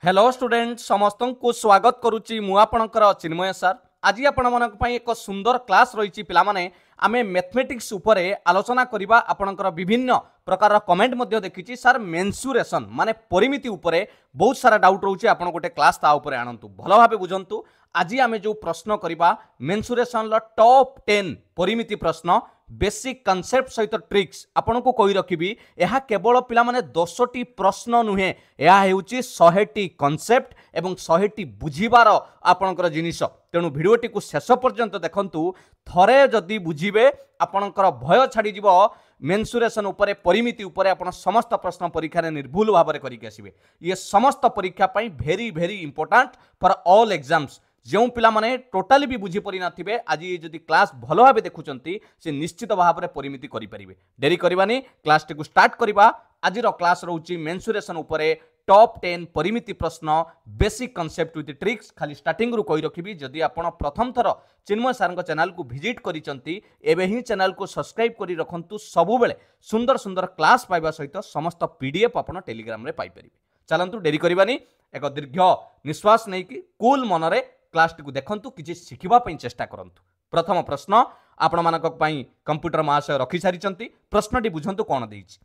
Hello student समस्त को स्वागत करुच्ची मु आपणकर चिन्मय सर आज आपण एक सुंदर क्लास रही पिलामाने आमे मैथमेटिक्स उपरे आलोचना करिबा आपणकर विभिन्न प्रकार कमेंट मध्ये देखिछि सर मेंसुरेशन माने परिमिति उपरे बहुत सारा डाउट रहउछि आपण गोटे क्लास ता उपरे आनंतु भलो भाबे बुझंतु आज आमे जो प्रश्न करिबा मेंसुरेशन ल टॉप 10 परिमिति प्रश्न बेसिक कॉन्सेप्ट सहित ट्रिक्स आपन को कहि रखिबी यह केवल पिला माने 10टी प्रश्न नुहे यह हेउची 100टी कॉन्सेप्ट एवं 100टी बुझिबार आपनकर जिनिस तेणु भिडियोटी को शेष पर्यंत देखंतु थरे जदि बुझिबे आपनकर भय छाडी जिवो मेंसुरेशन उपरे परिमिति उपरे आपण समस्त प्रश्न परीक्षा रे निर्भुल भाव रे करिक आसीबे ये समस्त परीक्षा पई very very important for all exams जो पिला माने टोटाली भी बुझी परि नथिबे आज ये जदि क्लास भलो भाबे देखुचंती से निश्चित भाव रे परिमिति करि परिबे देरी करबानी क्लास टी को स्टार्ट करबा आज रो क्लास रहउची मेंसुरेशन उपरे टॉप 10 परिमिति प्रश्न बेसिक कॉन्सेप्ट विथ ट्रिक्स खाली स्टार्टिंग रु कहि रखिबी जदि आपण प्रथम थर चिन्मय सारंग चैनल को विजिट करिसंती एबे ही चैनल को सब्सक्राइब करि रखंतु सबु बेले सुंदर सुंदर क्लास पाइबा सहित समस्त पीडीएफ आपण टेलीग्राम रे पाइ परिबे चलंतु देरी करबानी एक दीर्घ निश्वास नै कि कूल मनरे क्लास टी देखंतु किछि शिखिबा पई चेष्टा करंतु प्रथम प्रश्न आपण मानक पई कंप्यूटर महाशय रखि सारिचंती प्रश्नटी बुझंतु कोन देइछि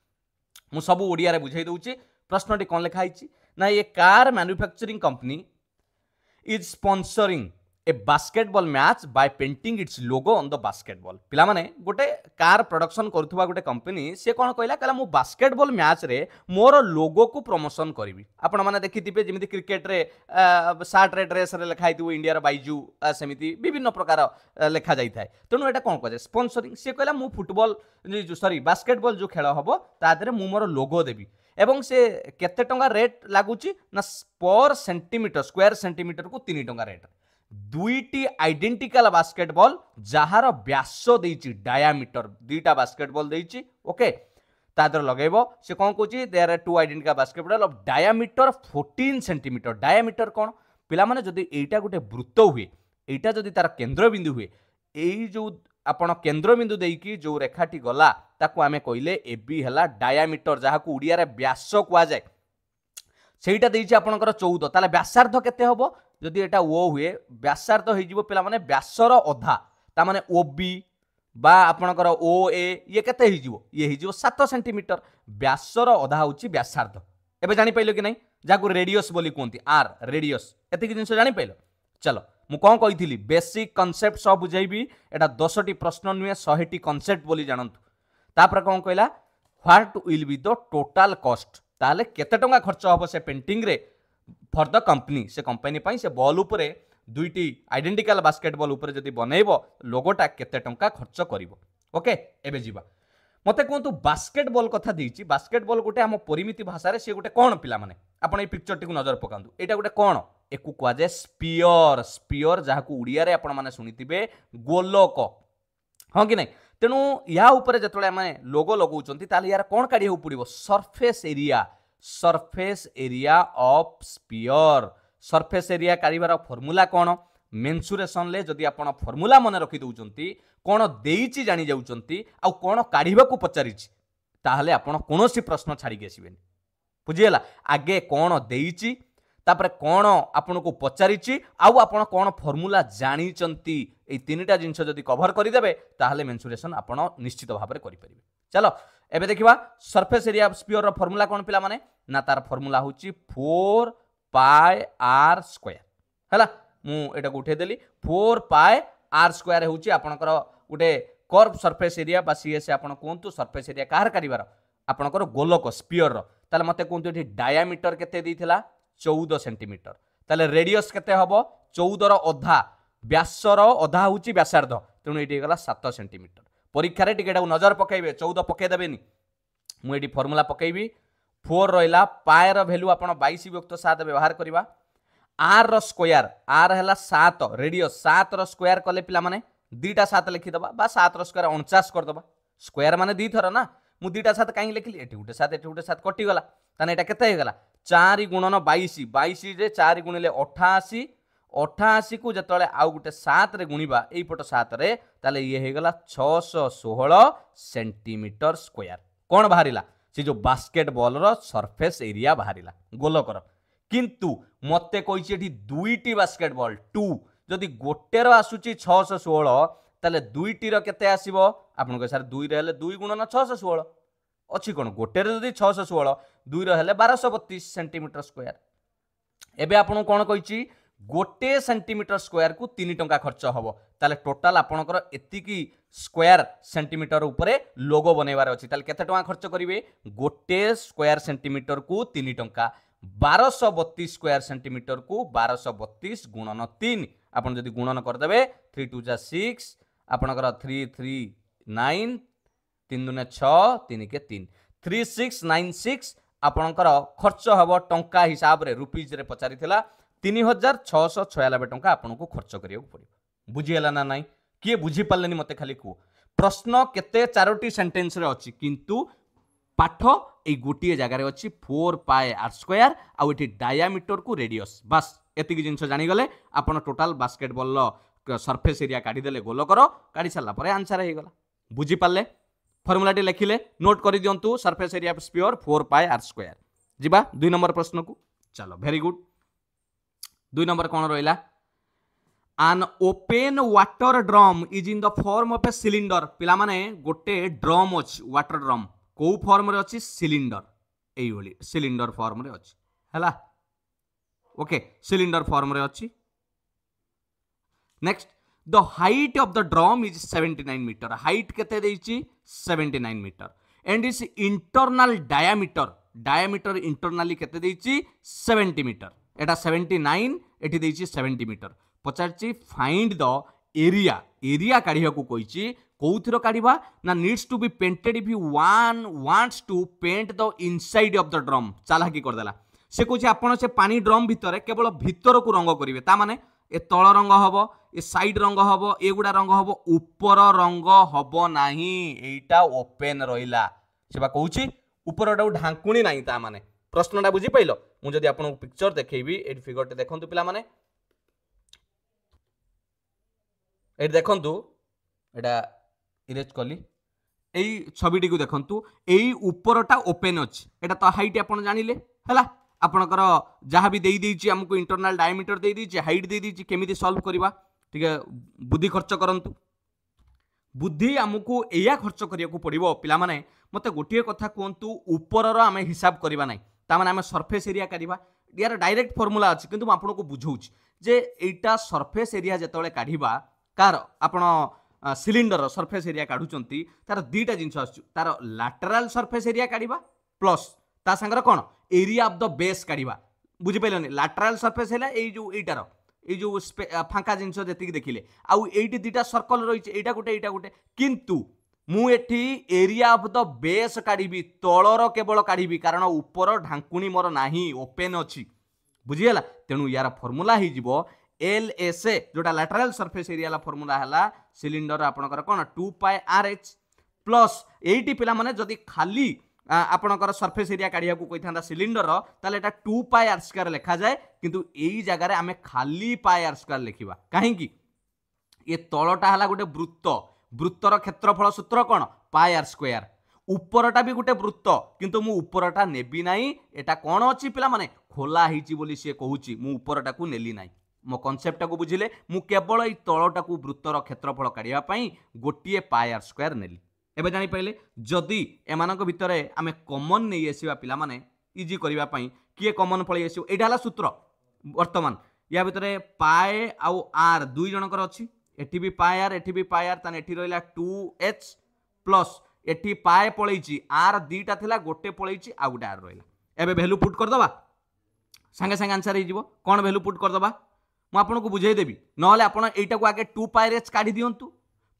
मु सब ओडिया रे बुझाई दउछि प्रश्नटी कोन लेखा आइछि ना ये car manufacturing company is sponsoring A basketball match by painting it's logo on the basketball पिला माने गोटे कार प्रोडक्शन करथुवा गोटे कंपनी से कोन कहला कहला मु बास्केटबॉल मैच रे मोर लोगो को प्रमोशन करिवि आपण माने देखिथिबे जेमिति क्रिकेट रे शार्ट रे ड्रेस रे लिखा हितु इंडिया रो बाइजू सेमिति विभिन्न प्रकार लिखा जाई थाए तेनु एटा कोन कहे स्पॉन्सरिंग से कहला मु फुटबॉल जो सॉरी बास्केटबॉल जो खेल हबो ता देरे मु मोर लोगो देबी एवं से केते टंगा रेट लागुची ना पर सेंटीमीटर स्क्वायर सेंटीमीटर को 3 टंगा रेट दुईटी आइडेंटिकल बास्केटबॉल जहार व्यास देइची डायामीटर दुईटा बास्केटबॉल देइची ओके तादर लगेबो से कोन कहूची there are two identical basketball of diameter 14 centimetre diameter कोन पिला माने जदी एटा गोटे वृत्त हुए एटा जदी तार केंद्र बिंदु हुए एई जो आपण केंद्र बिंदु देइकी जो रेखाटी गला ताको आमे कहिले एबी हला डायामीटर जहाको उडिया रे व्यास कुआ जाय सेटा देइची आपणकर 14 ताले व्यासार्ध केते होबो जदि एटा ओ हुए व्यासार्ध होई जिवो पिला माने व्यासर अधा ता माने ओबी बा आपणकर ओ ए ये केते होई जिवो ये होई जिवो 7 सेंटीमीटर व्यासर अधा होची व्यासार्ध एबे जानि पाइलो कि नै जाको रेडियस बोली कोंती आर रेडियस एते कि जिंस जानि पाइलो चलो मु कोन कहिथिली बेसिक कांसेप्ट सब बुझाइबी एटा 10टी प्रश्न नुए 100टी कांसेप्ट बोली जानंतु तापर कोन कहला what will be the total cost ताले केते टंगा खर्च होबो से पेंटिंग रे फॉर द कंपनी से कंपनी पई से बॉल उपरे दुईटी आइडेंटिकल बास्केटबॉल उपरे जदी बनेइबो लोगोटा केते टंका खर्च करिवो ओके एबे जीवा मते कोंतु बास्केटबॉल कथा देइची बास्केटबॉल गोटे हम परिमिति भाषा रे से गोटे कोन पिला माने आपण ए पिक्चर टी को नजर पकांतु एटा गोटे कोन एकु कुआ जे स्पियर स्पियर जाहाकू उड़िया रे आपण माने सुनितिबे गोलक हां कि नै तेणु या उपरे जतले आमे लोगो लगौचंती ताले यार कोन काढी हो पड़िबो surface area of sphere surface area काढिबार फार्मूला कोन मेंसुरेशन ले जदि आपण फार्मूला मने रखि दउचंती कोन देइची जानि जाउचंती आ कोन काढिबा को पचारिची ताहले आपण कोनोसी प्रश्न छाडी गेसिबेनी बुझियला आगे कोन देइची तापर कोन आपण को पचारिची आउ आपण कोन फार्मूला जानिचंती ए तीनटा जिंस जदि कवर करि देबे ताहले मेंसुरेशन आपण निश्चित भाव रे करि परिबे चलो एबे देखिबा सरफेस एरिया ऑफ स्फीयर रो फार्मूला कोन पिला माने ना तार फार्मूला होची 4 पाई आर स्क्वायर हला मु एटा को उठे देली 4 पाई आर स्क्वायर होची आपनकर गुटे कर्व सरफेस एरिया बा सीएस आपण कोंतु सरफेस एरिया कार करिवार आपनकर गोलक स्फीयर रो ताले मते कोंतु एठी डायामीटर केते दिथिला 14 सेंटीमीटर ताले रेडियस केते हबो 14 रो अधा व्यासर अधा होची व्यासार्ध तेणु एठी गला 7 सेंटीमीटर परीक्षा रे टिकेटा नजर पकाइबे 14 पकाइ देबेनी मु एठी फार्मूला पकाइबी 4 रहिला पाए रो वैल्यू आपण 22 विभक्त 7 व्यवहार करबा आर रो स्क्वायर आर हला 7 रेडियस 7 रो स्क्वायर कले पिला माने दीटा 7 लिखि दबा बा 7 रो स्क्वायर 49 कर दबा स्क्वायर माने दी थर ना मु दीटा 7 काई लिखिली एठी गुटे 7 एठी गुटे 7 कटि गला ताने एटा केते हे गला 4 गुणन 22 22 रे 4 गुणिले 88 88 को जतले आउ गुटे 7 रे गुणिबा एई पट 7 रे ताले ये हे गला 616 सेंटीमीटर स्क्वायर कोन बाहरिला से जो बास्केटबॉल रो सरफेस एरिया बाहरिला गोलकर किंतु मते कहिछि एठी दुईटी बास्केटबॉल 2 जदि गोटेर आसुची 616 ताले दुईटी रो केते आसीबो आपन को सर 2 रे हेले 2 गुणन 616 अछि कोन गोटे रे जदि 616 2 रो हेले 1232 सेंटीमीटर स्क्वायर एबे आपन कोन कहिछि गोटे सेंटीमीटर स्क्वायर को 3 टंका खर्च हबो ताले टोटल आपनकर एतिकी स्क्वायर सेंटीमीटर उपरे लोगो बनैबार अछि ताले केते टंका खर्च करिवे गोटे स्क्वायर सेंटीमीटर को 3 टंका 1232 स्क्वायर सेंटीमीटर को 1232 गुणन 3 आपन जदि गुणन कर देबे 3 2 जा 6 आपनकर 3 3 9 3 दुने 6 3 के 3 3696 आपनकर खर्च हबो टंका हिसाब रे रुपीज रे पचारिथिला 3696 टंका आपनको खर्च करियो पड़िबो बुझिएला ना नाही किए बुझी पालेनी मते खाली को प्रश्न केते चारोटी सेंटेंस रे अछि किंतु पाठ ए गोटिए जगह रे अछि 4 पाई आर स्क्वायर आ एठी डायामीटर को रेडियस बस एतिकी जिंस जानि गले आपण टोटल बास्केटबॉल लो सरफेस एरिया काढी देले गोल करो काढी साला परे आंसर हे गला बुझी पाले फार्मूला टी लिखिले नोट करि दियंतु surface area of sphere 4 pi R square जिबा 2 नंबर प्रश्न को चलो वेरी गुड 2 नंबर कौन रहा an open water drum is in the form of a cylinder पिला माने गोटे ड्रम अछि वाटर ड्रम को फॉर्म रे अछि सिलिंडर एई होली सिलिंडर फॉर्म रे अछि हला ओके सिलिंडर फॉर्म रे अछि next the height of the drum is 79 metre height केते देइछि 79 metre and is internal diameter internally केते देइछि 70 मीटर एटा 79 एठी देइछि 70 मीटर पचारछि फाइंड द एरिया काढिया को कहिछि कोउथिरो काढिबा ना needs to be painted if you wants to paint the inside of the drum चालाकी कर देला से कहिछि आपण से पानी ड्रम भितरे केवल भितर को रंग करिवे ता माने ए तळ रंग हबो ए साइड रंग हबो एगुडा रंग हबो ऊपर रंग हबो नाही एटा ओपन रहिला सेबा कहूछि ऊपर डा ढांकुणी नाही ता माने प्रश्नटा बुझी पाइलो मु जदि आपन पिक्चर देखैबी एट फिगरटे देखंतु पिला माने एट देखंतु एटा इरेज कली एई छबिटी को देखंतु एई ऊपरटा ओपन अछि एटा तो हाइट आपन जानिले हला आपनकर जहाँ भी देछि हमको इंटरनल डायमीटर देछि हाइट देछि केमिति सॉल्व करबा ठीक है बुद्धि खर्च करंतु बुद्धि हमको एया खर्च करिया को पड़िबो पिला माने मते गोटिए कथा कोंतु ऊपर रो हमें हिसाब करबा नै ता माने हमें सरफेस एरिया काढिबा यार डायरेक्ट फार्मूला अछि किंतु आपन को बुझौछि जे एटा सरफेस एरिया जतले काढिबा कार आपण सिलिंडर सरफेस एरिया काढुचंती तार दीटा जिंस आछु तार लैटरल सरफेस एरिया काढिबा प्लस ता संगर कोन एरिया ऑफ द बेस काढिबा बुझि पैलनी लैटरल सरफेस हैला एई जो फांका जिंस जेतिक देखिले आउ एइटी दीटा सर्कल रहिছে एटा गोटे किंतु मु एठी एरिया ऑफ द बेस काढिबी तळर केवल काढिबी कारण ऊपर ढांकुणी मोर नाही ओपन अछि बुझियला तेनु यार फार्मूला हि जिवो LSA जोटा लैटरल सरफेस एरिया ला फार्मूला हला सिलिंडर आपनकर कोन 2 पाई RH प्लस एइटी पिला माने जदी खाली आपनकर सरफेस एरिया काढिया को कहिथांदा सिलिंडर ताले एटा 2 पाई r स्क्वायर लिखा जाय किंतु एई जगह रे हमें खाली पाई r स्क्वायर लिखिबा काहे कि ये तळटा हला गोटे वृत्तर क्षेत्रफल सूत्र कोन पाई r स्क्वायर ऊपरटा भी गोटे वृत्त किंतु मु ऊपरटा नेबी नाही एटा कोन अछि पिला माने खोला हिची बोली से कहूची मु ऊपरटा को नेली नाही मो कॉन्सेप्ट को बुझिले मु केवल ई तळटा को वृत्तर क्षेत्रफल काढिया पई गोटिए पाई r स्क्वायर नेली एबे जानि पाइले जदि एमानक भितरे आमे कॉमन नै आसीबा पिला माने इजी करिवा पई किए कॉमन पळी आसीबो एटा हला सूत्र वर्तमान या भितरे पाई आउ r दुई जनकर अछि एठी भी पाई r एठी भी पाई r ताने एठी रहिला 2h प्लस एठी पाई पळैची r दीटा थिला गोटे पळैची आ गोटे r रहिला एबे वैल्यू पुट कर दबा संगे संगे आंसर हे जिवो कोन वैल्यू पुट कर दबा मु आपन को बुझाई देबी नहले आपन एटा को आगे 2 पाई h काढी दियंतु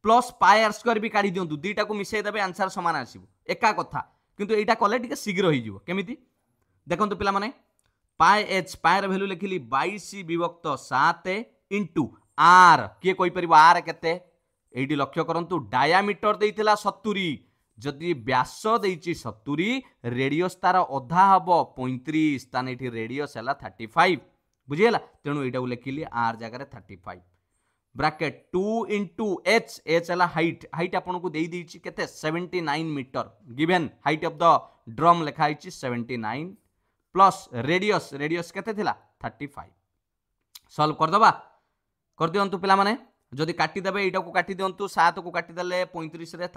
प्लस पाई r स्क्वायर भी काढी दियंतु दीटा को मिसै देबे आंसर समान आसीबो एका कथा किंतु एटा कले टिके शीघ्र होई जिवो केमिति देखंतु पिला माने पाई h पाई र वैल्यू लिखिली 22 विभक्त 7 इनटू r के कोइ परिबो r केते एडी लक्ष्य करंतु डायामीटर देइथिला 70 जदि व्यास देइछि 70 रेडियस तार अधा हबो 35 ताने एठी रेडियस हला 35 बुझियला तेनु एटा लिखिली r जगह 35 ब्रैकेट 2 इंटू h हला हाइट आपन को देई देइछि केते 79 metre given height of the drum लिखा आइछि 79 प्लस रेडियस रेडियस केते थिला 35 सॉल्व कर दबा कर दियंतु पिला माने जदि काटी देबे एटा को काटी दियंतु 7 को काटी देले 35 रे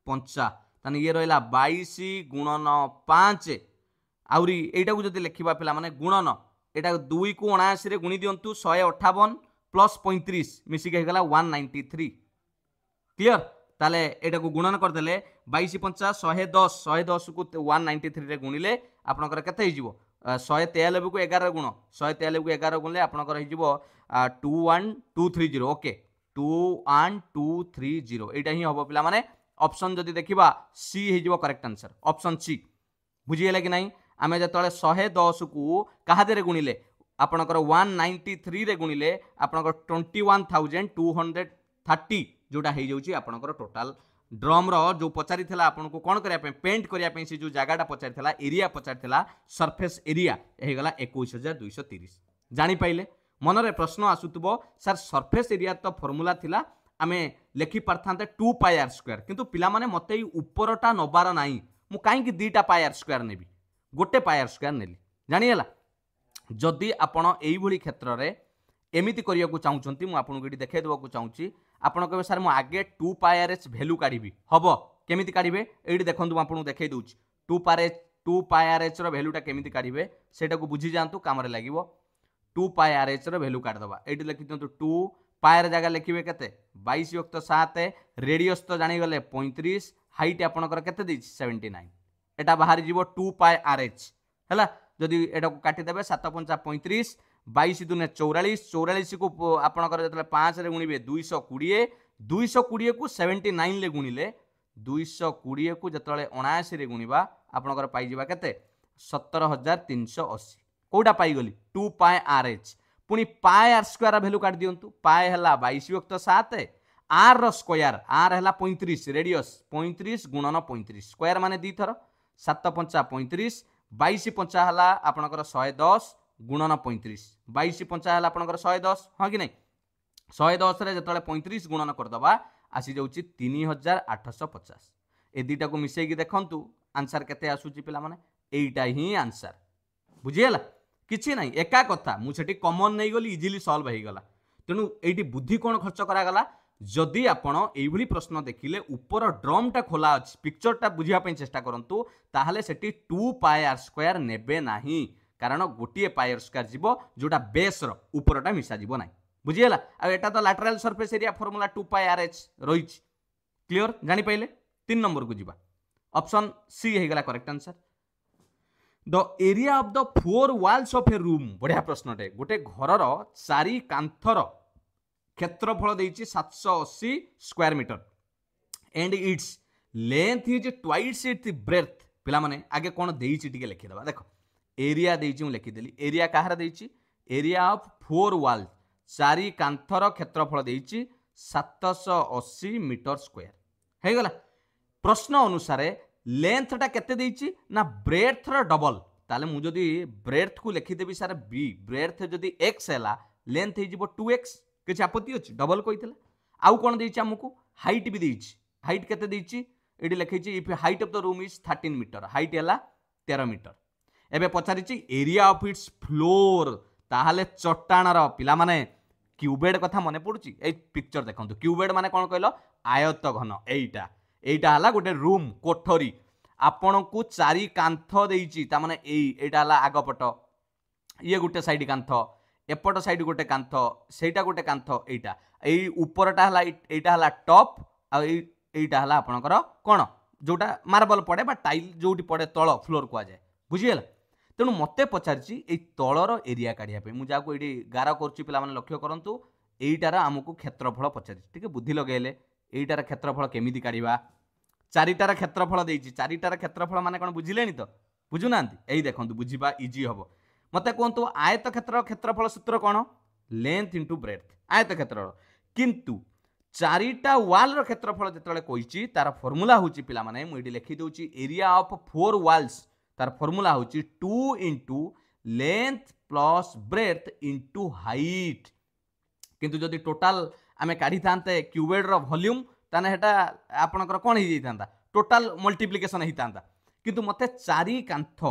5 ताने ये रहला 22 गुणन 5 आउरी एटा को जदि लिखिबा पिला माने गुणन एटा 2 को 79 रे गुणी दियंतु 158 प्लस 35 मिसी के गला 193 क्लियर ताले एटा को गुणन कर देले 22 50 110 110 को 193 रे गुणिले आपनकर केते हिजिवो 193 को 11 गुण 193 को 11 गुणले आपनकर हिजिवो 21230 ओके 21230 एटा ही हबो पिला माने ऑप्शन जदि देखिबा सी हिजिवो करेक्ट आंसर ऑप्शन सी बुझी गेला कि नहीं आमे जतले 110 को कहा देरे गुणिले आपनकर 193 रे गुणिले आपनकर 21230 जोटा हो जाउची आपनकर टोटल ड्रम रो जो पचारि थिला आपन को कोन करिया पे पेंट करिया पे से जो जगाटा पचारि थिला एरिया पचारि थिला सरफेस एरिया हे गला 21230 जानि पाइले मनरे प्रश्न आसुतबो सर सरफेस एरिया तो फार्मूला थिला आमे लेखि परथांते 2 पाई आर स्क्वायर किंतु पिला माने मते ऊपरटा नबार नाही मु काई कि दीटा पाई आर स्क्वायर नेबी गोटे पाई आर स्क्वायर नेली जानि हला जदि आपण एई भली क्षेत्र रे एमिति करिया को चाहउचंती मु आपन को देखाइ देबा को चाहूची आपण कहबे सर मु आगे 2 पाई आर एच वैल्यू काढिबी हबो केमिति काढिबे एडी देखंतु आपन देखाइ दउची 2 पाई आर एच रो वैल्यूटा केमिति काढिबे सेटा को बुझी जानतु काम रे लागिवो 2 पाई आर एच रो वैल्यू काढ दबा एडी लिखि दियंतु 2 पाई र जगह लिखिबे केते 22 युक्त 7 रेडियस तो जानि गले 35 हाइट आपनकर केते दैछि 79 एटा बाहर जीवो 2 पाई आर एच हैला जदि एटा को काटी देबे 7 5 35 22 दुने 44 44 को आपनकर जतले 5 रे गुणिबे 220 220 को 79 ले गुणिले 220 को जतले 79 रे गुणिबा आपनकर पाई जिबा केते 17380 कोडा पाई गली 2 पाई आर एच पुनी पाई आर स्क्वायर वैल्यू काट दियंतु पाई हला 22 युक्त 7 आर रो स्क्वायर आर हला 35 रेडियस 35 गुणन 35 स्क्वायर माने दी थर 7 5 35 22 5 हला आपनकर 110 गुणन 35 22 5 हला आपनकर 110 हां कि नहीं 110 रे जतले 35 गुणन कर दबा आसी जाउची 3850 ए दीटा को मिसै कि देखंतु आंसर केते आसुची पिला माने एइटा ही आंसर बुझियला किछि नहीं एका कथा मु सेठी कॉमन नै गली इजीली सॉल्व हे गला तेनु एइटी बुद्धि कोन खर्च करा गला जदि आपण एई भली प्रश्न देखिले ऊपर ड्रमटा खोला अछि पिक्चरटा बुझिया पे चेष्टा करंतु ताहाले सेठी 2 पाई आर स्क्वायर नेबे नाही कारण गोटे पाई आर स्क्वायर जीवो जोटा बेस रो ऊपरटा मिसा जीवो नाही बुझियला आ एटा तो लैटरल सरफेस एरिया फार्मूला 2 पाई आर एच रहिछि क्लियर जानि पाइले 3 नंबर को जीवा ऑप्शन सी हे गला correct answer the area of the 4 walls of a room बढ़िया प्रश्नटे गोटे घरर चारि कांथर क्षेत्रफल देइछि 780 square metre and its length is twice it breadth पिला माने आगे कोन देइछि टिके लिखि दबा देखो एरिया देइछि मु लिखि देली एरिया काहर देइछि एरिया ऑफ 4 वॉल चारि कांथर क्षेत्रफल देइछि 780 मीटर स्क्वायर हे गला प्रश्न अनुसार लेंथटा केते देइछि ना ब्रेथ रो डबल ताले मु जदी ब्रेथ को लिखि देबी सर बी ब्रेथ जदी x हैला लेंथ हे जिवो 2x किछ आपत्ति अछि डबल कहितला आउ कोन देइछि हमकु हाइट भी देइछि हाइट केते देइछि एडी लिखिछि if height of the room is 13 metre height हैला 13 मीटर एबे पचारिछि एरिया ऑफ इट्स फ्लोर ताहाले चट्टाण रो पिला माने क्यूबेड कथा मने पडुछि ए पिक्चर देखंतु क्यूबेड माने कोन कहलो आयत घन एइटा एइटा हला गोटे रूम कोठरी आपण को चारि कांथ देइछि ता माने एइटा हला आगपट ये गोटे साइड कांथ एपट साइड गोटे कांथ सेटा गोटे कांथ एइटा एई ऊपरटा हला एइटा हला टॉप आ एइटा हला आपणकर कोन जोटा मार्बल पड़े बा टाइल जोटी पड़े तळ फ्लोर को जाय बुझियला तेणु मते पचारछि ए तळर एरिया काढिया पे मु जाको एडी गारा करछि पिला माने लक्ष्य करंतु एइटार हमकु क्षेत्रफल पचारछि ठीक बुद्धि लगेले एइटार क्षेत्रफल केमिति काढिबा चारिटार क्षेत्रफल देइछि चारिटार क्षेत्रफल माने कोन बुझिलेनी तो बुझु नांती एई देखंतु बुझिबा इजी हबो मते कोंतु आयत क्षेत्रफल सूत्र कोन लेंथ इनटू ब्रेथ आयत क्षेत्र किंतु चारिटा वाल रो क्षेत्रफल जतले कहिछि तार फार्मूला होछि पिला माने मु एडी लिखि दोछि एरिया ऑफ 4 वाल्स तार फार्मूला होछि 2 into length plus breadth into height किंतु जदि टोटल आमे काढी थांते क्यूबेड रो वॉल्यूम ताने हेटा आपनकर कोन हि जैतांता टोटल मल्टीप्लिकेशन हितांता किंतु मते चारि कांथ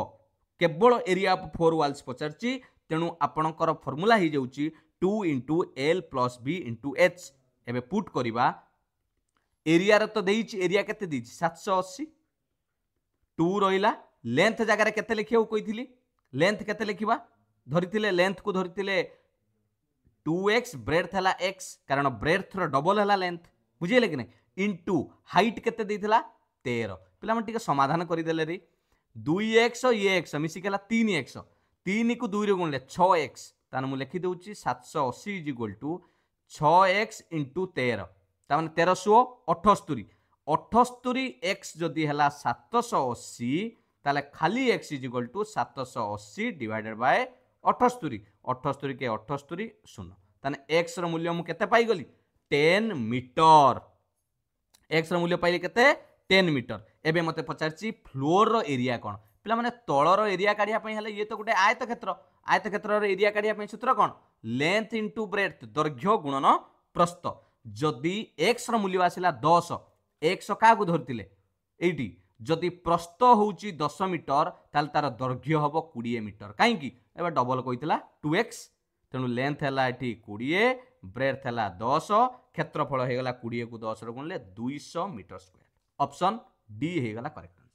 केवल एरिया ऑफ 4 वाल्स पचारची तेणु आपणकर फॉर्मूला हो जाउची 2 * L + B * H एबे पुट करिबा एरिया रे तो देइची एरिया केते देइची 780 2 रहिला लेंथ जगह रे केते लिखियो कहिथिली लेंथ केते लिखिबा धरिथिले लेंथ को धरिथिले 2x ब्रेथ हला x कारण ब्रेथ रो डबल हला लेंथ बुझिले कि नै इनटू हाइट केते देइथिला 13 पिला मन टिके समाधान करि देले रे 2x ये x मिसी केला 3x 3 को 2 रे गुणले 6x तान मु लिखि दउची 780 = 6x * 13 ता माने 1378 78x जदि हला 780 ताले खाली x = 780 डिवाइडेड बाय 78 78 के 78 शून्य ताने x रो मूल्य मु केते पाई गली 10 मीटर x रो मूल्य पाइले केते 10 मीटर एबे मते पचारची फ्लोर रो एरिया कोन पिला माने तळ रो एरिया काढिया पई हले ये तो गुटे आयतक्षेत्र रो एरिया काढिया पई सूत्र कोन लेंथ * ब्रेथ दैर्घ्य गुणन प्रस्थ जदि x रो मूल्य आसिला 10 x का को धरतिले एठी जदि प्रस्थ होउची 10 मीटर ताल तार दैर्घ्य हबो 20 मीटर काहे की एबे डबल कहितला 2x तेनु लेंथ हला एठी 20 ब्रेथ हला 10 क्षेत्रफल हे गला 20 को 10 रो गुणले 200 मीटर स्क्वायर ऑप्शन डी हे गला करेक्ट आंसर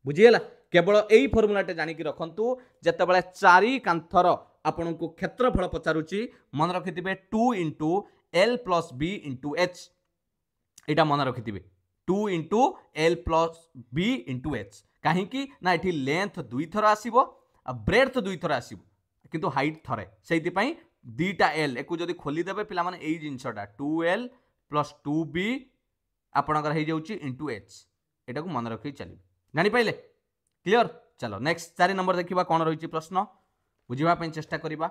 बुझियला केवल एई फार्मूलाटे जानि कि रखंतु जते बेले चारि कांथर आपन को क्षेत्रफल पचारुची मन रखिथिबे 2 * L + B * H एटा मन रखिथिबे 2 * L + B * H काहे कि ना एठी लेंथ दुई थर आसीबो ब्रेथ दुई थर आसीबो किंतु हाइट थरे सेति पई दीटा L एकु जदी खोली देबे पिला माने एई जिंसटा 2L + 2B आपनकर हे जाउची * H एटा को मन रखि चली जानि पाइले क्लियर चलो नेक्स्ट 4 नंबर देखिबा कोन रहिची प्रश्न बुझिबा पई चेष्टा करिबा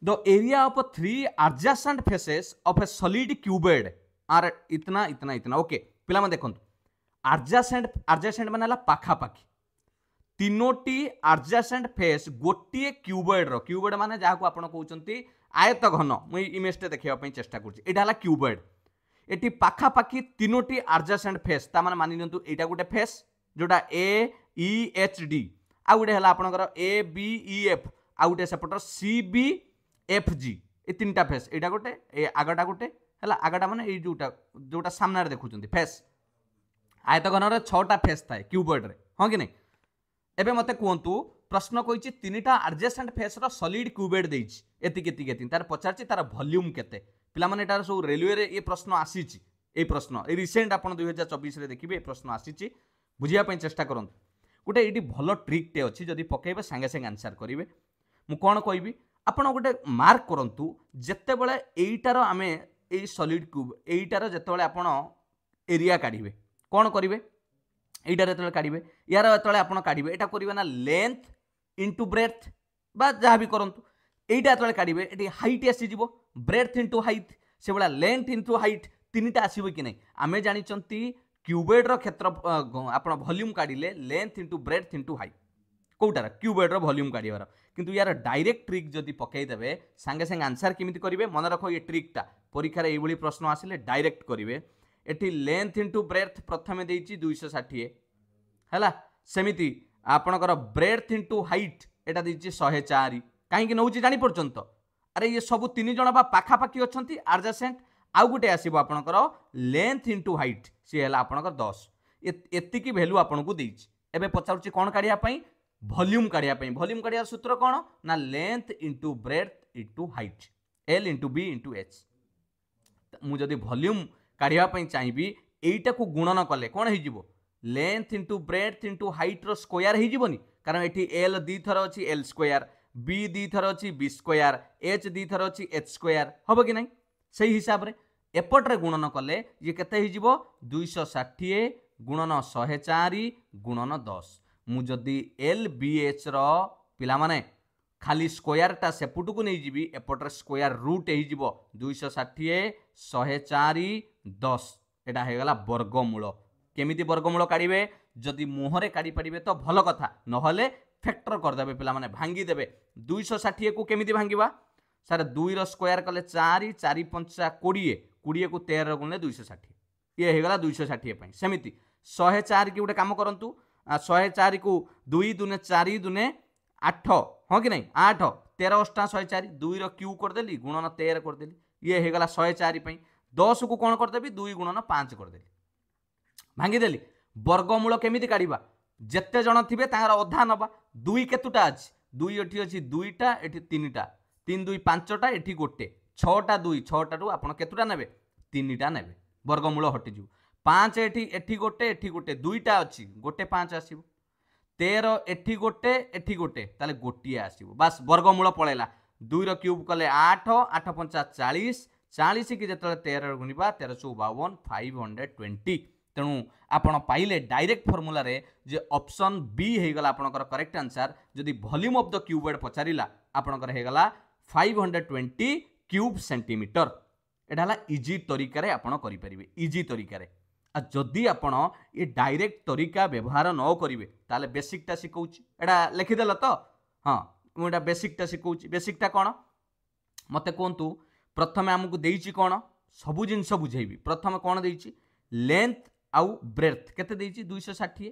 the area of 3 adjacent faces of a solid cuboid are इतना ओके पिला माने देखंतु adjacent माने पाखा पाखी तीनोटी adjacent फेस गोटे क्यूबॉइड रो क्यूबॉइड माने जहा को आपण कहउचंती आयत घन मु इमेज ते देखिबा पई चेष्टा करछि एटा हला क्यूबॉइड एटी पाखा पाखी तीनोटी adjacent फेस ता माने मानि नियंतु एटा गोटे फेस जोटा A E H D आ गोटे हला आपणकर A B E F आ गोटे सेपटर C B F G ए तीनटा फेस एटा गोटे ए आगटा गोटे हला आगटा माने ए जोटा सामने रे देखुचंती फेस आयत घन रे 6टा फेस थाए क्यूबॉइड रे हां कि नै एबे मते कहंतु प्रश्न कहिछि तीनटा एडजेसेंट फेस रो सॉलिड क्यूबॉइड देइछि एति तार पचारछि तार वॉल्यूम केते पिला माने एटार सब रेलवे रे ए प्रश्न आसीछि ए प्रश्न ए रिसेंट आपण 2024 रे देखिबे ए प्रश्न आसीछि बुझिया पई चेष्टा करंतु गोटे एटी भलो ट्रिक टे अछि जदी पकेबे संगे संगे आंसर करिवे मु कोन कहबी आपण गोटे मार्क करंतु जत्ते बेले एइटार आमे ए सॉलिड क्यूब एइटार जत्ते बेले आपण एरिया काढिबे कोन करिवे एइटार जत्ते बेले काढिबे यार जत्ते बेले आपण काढिबे एटा करिवे ना लेंथ इनटू ब्रेथ बा जहा भी करंतु एइटा जत्ते बेले काढिबे एटी हाइट आसी जिवो ब्रेथ इनटू हाइट से बेला लेंथ इनटू हाइट तीनटा आसीबो कि नै आमे जानिचंती क्यूबॉइड रो क्षेत्र आपण वॉल्यूम काढिले length into breadth into height कोटार क्यूबॉइड रो वॉल्यूम काढिबार किंतु यार डायरेक्ट ट्रिक जदी पकई देबे संगे संगे आंसर केमिति करिवे मन रखो ये ट्रिकटा परीक्षा रे एइबोली प्रश्न आसिले डायरेक्ट करिवे एटी लेंथ इनटू ब्रेथ प्रथमे देइची 260 हैला सेमिति आपणकर ब्रेथ इनटू हाइट एटा देइची 104 काहे कि नउची जानि परचंत अरे ये सब तीन जण बा पाखा पाखी अछंती एडजेसेंट आउ गुटे आसीबो आपणकर लेंथ इनटू हाइट सी हला आपणकर 10 एति की वैल्यू आपनको देइची एबे पचाउची कोन काढिया पई वॉल्यूम काढिया सूत्र कोन ना length into breadth into height L into B into H मु जदी वॉल्यूम काढिया पई चाहिबी एइटा को गुणन कले कोन हे जिवो length into breadth into height रो स्क्वायर हे जिवोनी कारण एठी L दी थर अछि L स्क्वायर B दी थर अछि B स्क्वायर H दी थर अछि H स्क्वायर हबो कि नै सही हिसाब रे एपट रे गुणन कले ये केते हे जिवो 260 गुणन 104 गुणन 10 मु जदी L B H रो पिला माने खाली स्क्वायर टा सेपुट को नै जिबी एपट रे स्क्वायर रूट हे जिवो 260 104 10 एटा हे गला वर्गमूल केमिति वर्गमूल काढिबे जदी मुहरे काढी पड़िबे तो भलो कथा नहले फैक्टर कर देबे पिला माने भांगी देबे 260 को केमिति भांगीबा सर 2 रो स्क्वायर कले 4 4 5 20 20 को 13 गुणले 260 ये हे गला 260 पई सेमिति 104 की गोटे काम करंतु 104 को 2 दुने 4 दुने 8 हाँ कि नहीं 8 13 अष्टा 104 2 रो क्यू करदेली गुणन 13 करदेली ये हो गला 104 पई 10 को कौन करदेबी 2 गुणन 5 करदेली भांगीदेली वर्गमूल केमिति काढ़ा जेते जन थिबे तांगर अधा नबा 2 केतुटा अछि 2 एठी अछि 2टा एठी 3टा 3 2 5टा एठी गोटे 6टा 2 6टा रु आपण केतुटा नेबे 3टा नेबे वर्गमूल हटि जु 5 एठी गोटे 2टा अछि गोटे 5 आसीबो 13 एठी गोटे ताले गोटिए आसीबो बस वर्गमूल पळेला 2 रो क्यूब कले 8 8 5 40 40 की जेतले 13 गुणिबा 13 52 520 तेणु आपण पाइले डायरेक्ट फॉर्मूला रे जे ऑप्शन बी हे गला आपनकर करेक्ट आंसर जदि वॉल्यूम ऑफ द क्यूबॉइड पचारिला आपनकर हे गला 520 क्यूब सेंटीमीटर एटा हला इजी तरीका रे आपण करि परिबे इजी तरीका रे आ जदि आपण ये डायरेक्ट तरीका व्यवहार न करिवे ताले बेसिक टा सिखौची एटा लिखि देला तो हां मु एटा बेसिक टा सिखौची बेसिक टा कोन मते कोंतु प्रथमे हमकु देइची कोन सबु जिंस बुझेबी प्रथमे कोन देइची लेंथ आउ ब्रेथ केते देइची 260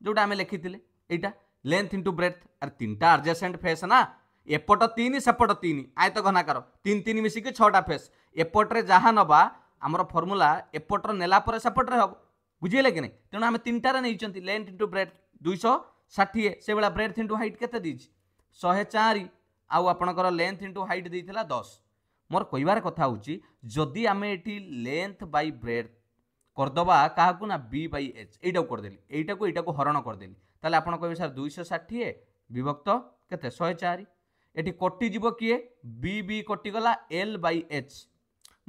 जोटा आमे लिखिथिले एटा लेंथ इनटू ब्रेथ अरे तीनटा एडजेसेंट फेस ना एपट 3 सेपट 3 आयत घनाकार 3 3 मिसी के 6टा फेस एपट रे जहा नबा हमर फार्मूला एपट रे नेला पर सेपट रे हबो बुझिले कि नहीं तेणु आमे तीनटा रे नैचंती लेंथ इनटू ब्रेथ 260 से बेला ब्रेथ इनटू हाइट केते देइची 104 आउ आपनकर लेंथ इनटू हाइट देइथिला 10 मोर कहिबार कथा होची जदि आमे एठी लेंथ बाय ब्रेथ करदबा काहाकू ना बी बाई एच एटा करदेली एटा को हरण करदेली ताले आपण कहबे सर 260 विभक्त केते 104 एठी कटि जीवो किए बी बी कटि गला एल बाई एच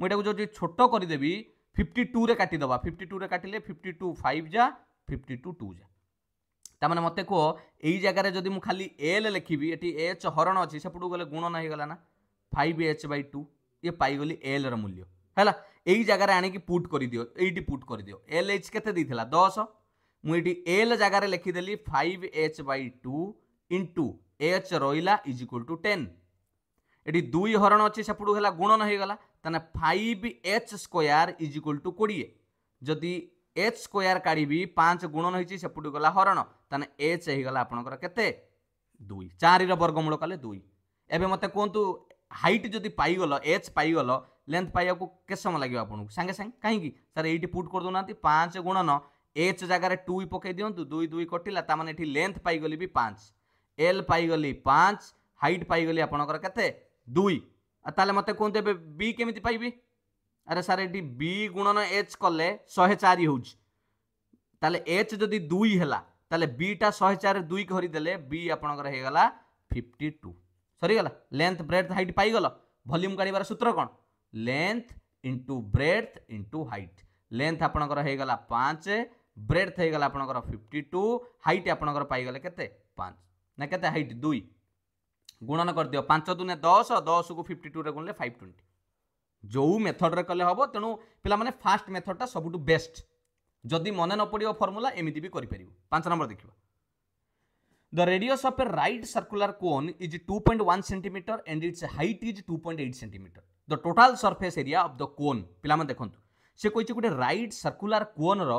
मु एटा को जो छोट कर देबी 52 रे काटी दबा 52 रे काटिले 52 5 जा 52 2 जा ता माने मते को एई जगह रे जदि मु खाली एल लिखिबी एठी एच हरण अछि सेपटू गले गुणन हे गला ना 5h/2 ये पाई गली एल रो मूल्य हैला एई जगह रे आनी की पुट करि दियो एईटी पुट करि दियो एल एच केते दिथिला 10 मु एटी एल जगह रे लिखि देली 5h/2 इनटू एच रोइला इज इक्वल टू 10 एटी 2 हरण अछि सेपडू हैला गुणन हे गला तने 5h square is equal to 20 जदि h स्क्वायर काढिबी 5 गुणन होइछि सेपडू गला हरण तने h हे गला आपनकर केते 2 4 रो वर्गमूल कले 2 एबे मते कोंतु हाइट जदि पाई गलो h पाई गलो लेंथ पाइया को के समय लगे आपको सांगे सांगे कहीं सर ये पुट कर दूना 5 गुणन एच जगह 2 पकई दिंतु 2 2 कटिला तामाने एठी लेंथ पाईगली भी 5 एल पाईगली 5 हाइट पाईगली आपनकर केते 2 ताले मते कोनते बी केमिति पाइबी अरे सर एठी बी गुणन एच कले 104 होउछ ताले एच जदि 2 हैला ताले बी टा 104 2 घरी देले बी आपनकर हे गला 52 सरी गला लेंथ ब्रेथ हाइट पाई गलो वॉल्यूम काढिबार सूत्र कोन length into breadth into height length आपनकर हे गला 5 ब्रेथ हे गला आपनकर 52 हाइट आपनकर पाई गले केते 5 ना केते हाइट 2 गुणन कर दियो 5 दुने 10 10 को 52 रे गुणले 520 जो मेथड रे कले हबो तेनु पिला माने फास्ट मेथड ता सबटु बेस्ट जदि मने न पडियो फार्मूला एमिति भी करि परिबो 5 number देखिबो The radius of a right circular cone is 2.1 cm and its height is 2.8 cm. The total surface area of the cone पिला मन देखंतु से कोइछि गुटे राइट सर्कुलर कोन रो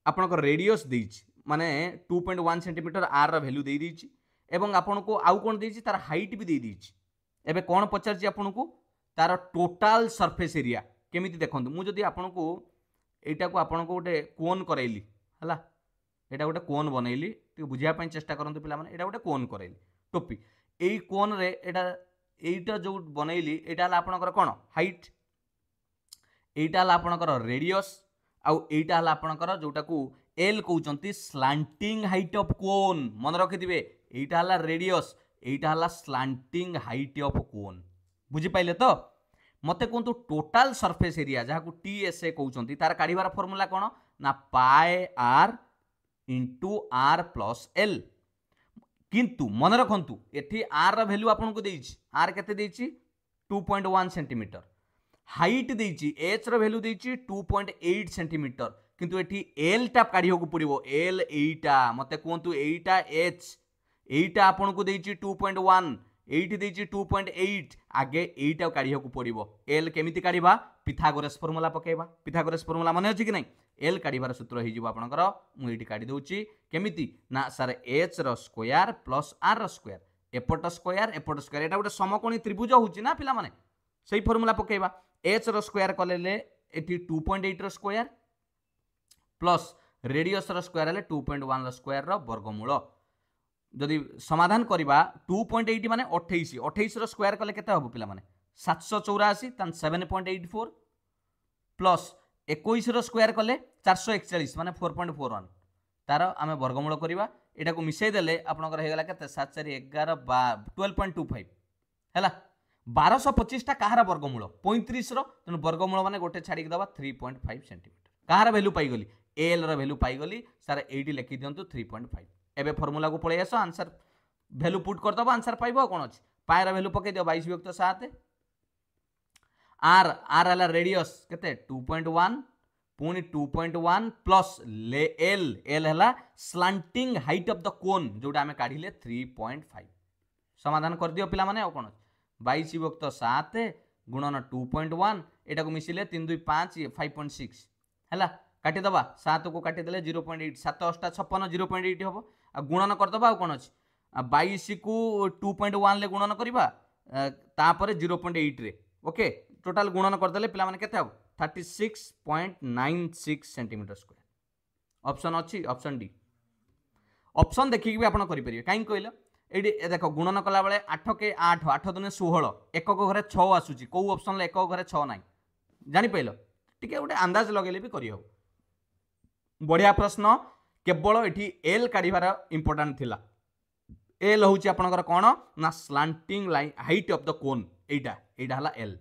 आपन को रेडियस देइछि माने 2.1 cm r रो वैल्यू देइ दिछि एवं आपन को आउ कोन देइछि तार हाइट भी देइ दिछि एबे कोन पचारछि आपन को तार टोटल सरफेस एरिया केमिति देखंतु मु जदि आपन को एटा को आपन को गुटे कोन करैली हला एटा गोटे कोन बनैली टी बुझिया पई चेष्टा करंतु पिला माने एटा गोटे कोन करैली टोपी एई कोन रे एटा जो बनैली एटा हला आपनकर कोन हाइट एटा हला आपनकर रेडियस आउ एटा हला आपनकर जोटा को एल कहउचंती स्लांटिंग हाइट ऑफ कोन मन रखि दिबे एटा हला रेडियस एटा हला स्लांटिंग हाइट ऑफ कोन बुझि पाइले तो मते कोंतु टोटल सरफेस एरिया जहा को टीएसए कहउचंती तार काढिबार फार्मूला कोन ना pi R into R plus L किंतु मन रखंतु एठी आर रा वैल्यू आपन को देइछि आर केते देइछि 2.1 सेंटीमीटर हाइट देइछि एच रा वैल्यू देइछि 2.8 सेंटीमीटर किंतु एठी एल टा काढियो को पड़िबो एल एटा मते कोंतु एटा एच एटा आपन को देइछि 2.1 एटी देछि 2.8 आगे एटा काढिया को पड़िबो एल केमिति काढिबा पिथागोरस फार्मूला पकेबा पिथागोरस फार्मूला माने अछि कि नै एल काढिबार सूत्र हि जिवो आपनकर मु एटी काढि दउछि केमिति ना सर h रो स्क्वायर प्लस r रो स्क्वायर एपट स्क्वायर एटा गोटे समकोणी त्रिभुज होछि ना पिला माने सही फार्मूला पकेबा h रो स्क्वायर कलेले एटी 2.8 रो स्क्वायर प्लस रेडियस रो स्क्वायर हेले 2.1 रो स्क्वायर रो वर्गमूल जदि समाधान करबा 2.8 माने 28 रो स्क्वायर कले केते हबो पिला माने 784 तन 7.84 प्लस 21 रो स्क्वायर कले 441 माने 4.41 तार आमे वर्गमूल करबा एटा को मिसै देले आपनकर हे गेला केते 7 4 11 12.25 हैला 1225 टा कहार वर्गमूल 35 रो तन वर्गमूल माने गोटे छाडी के दबा 3.5 सेंटीमीटर कहार वैल्यू पाई गली एल रो वैल्यू पाई गली सर एडी लिखि दियंतु 3.5 एबे फार्मूला को पळे आसो आंसर वैल्यू पुट कर दबा आंसर पाइबो कोन अछि पाय रो वैल्यू पके दियो 22 विभक्त 7 आर हला रेडियस केते 2.1 पुनी 2.1 प्लस एल हला स्लांटिंग हाइट ऑफ द कोन जोटा हमें काढिले 3.5 समाधान कर दियो पिला माने कोन 22 विभक्त 7 गुणन 2.1 एटा को मिसिले 3 2 5 5.6 हला काटी दबा 7 को काटी देले 0.8 7 8 56 0.8 हबो आ गुणन कर दबा कोन अछि 22 को 2.1 ले गुणन करबा तापर 0.8 रे ओके टोटल गुणन कर देले पिला माने केते हबो 36.96 सेंटीमीटर स्क्वायर ऑप्शन अछि ऑप्शन डी ऑप्शन देखि भी आपण करि परिबे काई कहले एडी देखो गुणन कला बेले 8 के 8 8 दुने 16 एक को घरे 6 आसुची को ऑप्शन ले एक को घरे 6 नाही जानि पैलो टिके गोटे अंदाज लगेले भी करि हो बढ़िया प्रश्न केवल एठी एल काढिबार इंपोर्टेंट थिला एल होची आपनकर कोन ना slanting line height of the कोन एटा हला एल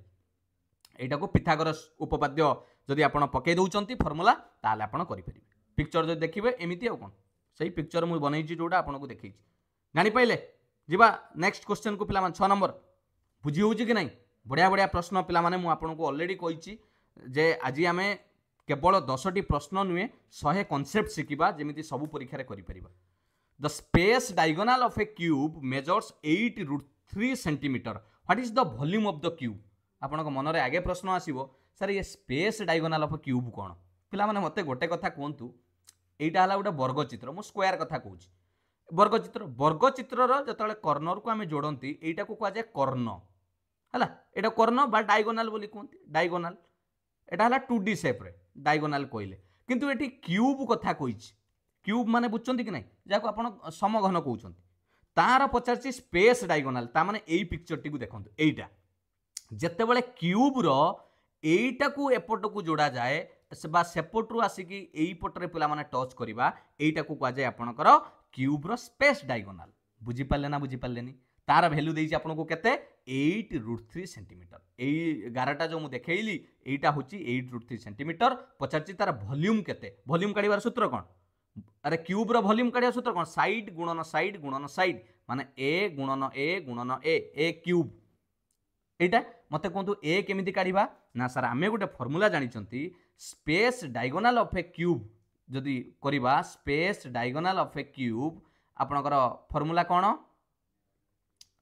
एटा को पिथागोरस उपपाद्य जदि आपण पके दउचंती फार्मूला ताले आपण करि परिबे पिक्चर जदि देखिबे एमिति आ कोन सही पिक्चर मु बनैछि जोडा आपण को देखैछि जानि पाइले जिबा नेक्स्ट क्वेश्चन को पिला मान 6 नंबर बुझी होउची कि नहीं बढ़िया बढ़िया प्रश्न पिला माने मु आपण को ऑलरेडी कहिछि जे आज आमे केवल 10टी प्रश्न नुहे 100 कॉन्सेप्ट शिखिबा जेमिति सबु परीक्षा रे करि परिबा the space diagonal of a cube measures 8√3 centimetre what is the volume of the cube आपण को मन रे आगे प्रश्न आसीबो सर ये space diagonal of a cube कोन पिला माने मते गोटे कथा कोंतु एटा हला गोटे वर्ग चित्र मु स्क्वायर कथा कहूची वर्ग चित्र रो जतले कॉर्नर को हमें जोड़ंती एटा को कहा जाय कर्ण हला एटा कर्ण बा डायगोनल बोली कोंती डायगोनल एटा हला 2D शेप रे डायगोनल कहले किंतु एठी क्यूब कथा कहिछि क्यूब माने बुझचंती कि नै जाको आपण समघन कहउचंती तार पचारछि स्पेस डायगोनल ता माने एई पिक्चर टी को देखंतु एटा जत्ते बेले क्यूब रो एटा को एपट को जोड़ा जाए बा सेपट रु आसी कि एई पटरे पिला माने टच करबा एटा को कहा जाय आपनकर क्यूब रो स्पेस डायगोनल बुझी पाले ना बुझी पालेनी तार वैल्यू देइछि आपन को केते 8√3 सेंटीमीटर एई 11टा जो मु देखैली एटा होची 8√3 सेंटीमीटर पचारछि तार वॉल्यूम केते वॉल्यूम काढिबार सूत्र कोन अरे क्यूब रो वॉल्यूम काढिया सूत्र कोन साइड गुणन साइड माने a गुणन a क्यूब एटा मते कोंतु a केमिति काढिबा ना सर आमे गोटे फार्मूला जानिचंती space diagonal of a cube जदि करिबा space diagonal of a cube आपनकर फार्मूला कोन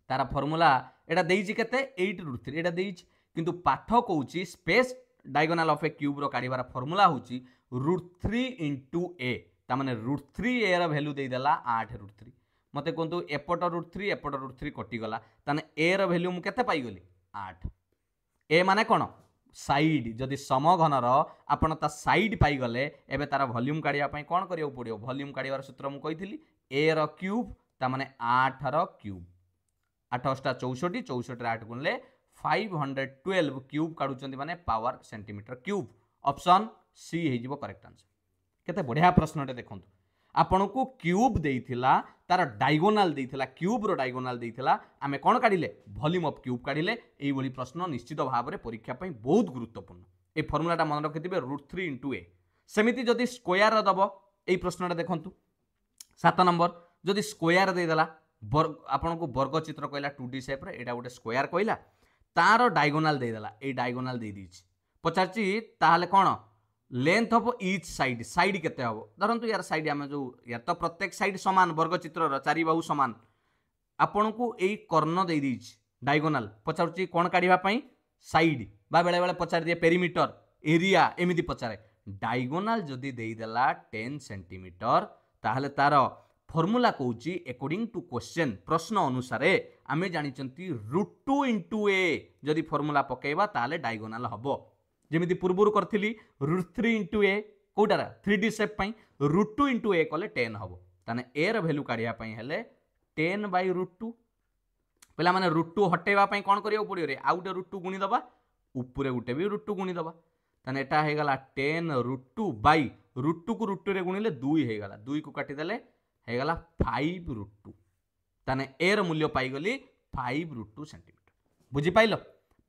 तारा फार्मूला एटा देइछि केते 8√3 एटा देइछि किंतु पाठ कहउछि space diagonal of a cube रो काढिबार फार्मूला होछि √3 * a ता माने √3 a रो वैल्यू देइ देला 8√3 मते कोंतु एपट √3 कटि गला ताने a रो वैल्यू मु केते पाई गली 8 a माने कोन साइड जदि समघन रो आपण ता साइड पाई गले एबे तार वॉल्यूम काढिया पई कोन करियो पडियो वॉल्यूम काढिबार सूत्र मु कहितली a रो क्यूब ता माने 8 रो क्यूब 8 8 64 64 रे 8 गुणले 512 क्यूब काढुचंती माने power centimetre cube option C हे जिवो करेक्ट आंसर केते बढ़िया प्रश्नटे देखंतु आपण को क्यूब देइथिला तार डायगोनल देइथिला क्यूब रो डायगोनल देइथिला आमे कोन काढिले वॉल्यूम ऑफ क्यूब काढिले एई बळी प्रश्न निश्चित भाव रे परीक्षा पई बहुत गुरुत्वपूर्ण ए फार्मूलाटा मन रखिथिबे √3 * a सेमिति जदि स्क्वायर रो दबो एई प्रश्नटा देखंतु 7 नंबर जदि स्क्वायर दे देला आपण को वर्ग चित्र कहला 2D शेप रे एटा गोटे स्क्वायर कहला तार डायगोनल दे देला ए डायगोनल दे दीछि पचारछि ताहाले कोन लेंथ ऑफ ईच साइड केते हबो धरंतु यार साइड हम जो यार तो प्रत्येक साइड समान वर्ग चित्र रो चारि बाहु समान आपण को एई कर्ण दे दीची डायगोनाल पचारुची कोन काढिबा पई साइड बा बेले बेले पचार दिए पेरीमीटर एरिया एमिति पचारे डायगोनाल जदि देई देला 10 सेंटीमीटर ताहले तार फॉर्मूला कहूची अकॉर्डिंग टू क्वेश्चन प्रश्न अनुसार आमे जानिचंती √2 * a जदि फॉर्मूला पकेबा ताहले डायगोनाल हबो जेमिति पूर्वरु करथिली √3 * a कोटारा 3D शेप पई √2 * a कले 10 हबो ताने a र वैल्यू काढिया पई हेले 10/√2 पेला माने √2 हटेबा पई कोन करियो पडियो रे आउटे √2 गुणी दबा ऊपरे गुटे भी √2 गुणी दबा ताने एटा हे गला 10√2 बाय √2 को √2 रे गुणिले 2 हे गला 2 को काटी देले हे गला 5√2 ताने a र मूल्य पाई गली 5√2 सेंटीमीटर बुझी पाइलो